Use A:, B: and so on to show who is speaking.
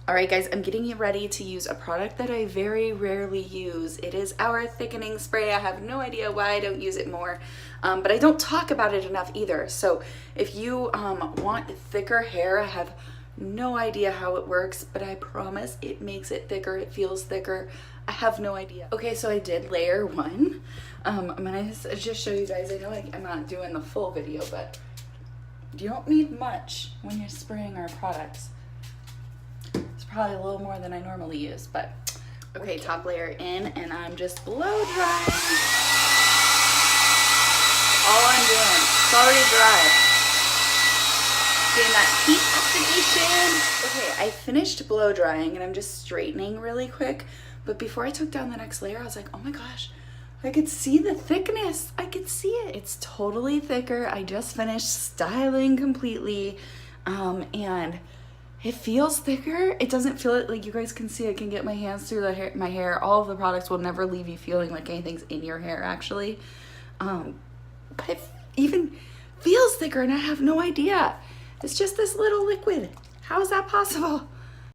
A: All right, guys, I'm getting you ready to use a product that I very rarely use. It is our thickening spray. I have no idea why I don't use it more, but I don't talk about it enough either. So if you want thicker hair, I have no idea how it works, but I promise it makes it thicker. It feels thicker. I have no idea. Okay, so I did layer one. I'm gonna just show you guys. I know I'm not doing the full video, but you don't need much when you're spraying our products. It's probably a little more than I normally use, but okay, top layer in, and I'm just blow drying. All I'm doing. It's already dry. Getting that heat activation. Okay, I finished blow drying, and I'm just straightening really quick. But before I took down the next layer, I was like, oh my gosh, I could see the thickness. I could see it. It's totally thicker. I just finished styling completely, and it feels thicker. It doesn't feel it, like you guys can see, I can get my hands through my hair. All of the products will never leave you feeling like anything's in your hair, actually. But it even feels thicker, and I have no idea. It's just this little liquid. How is that possible?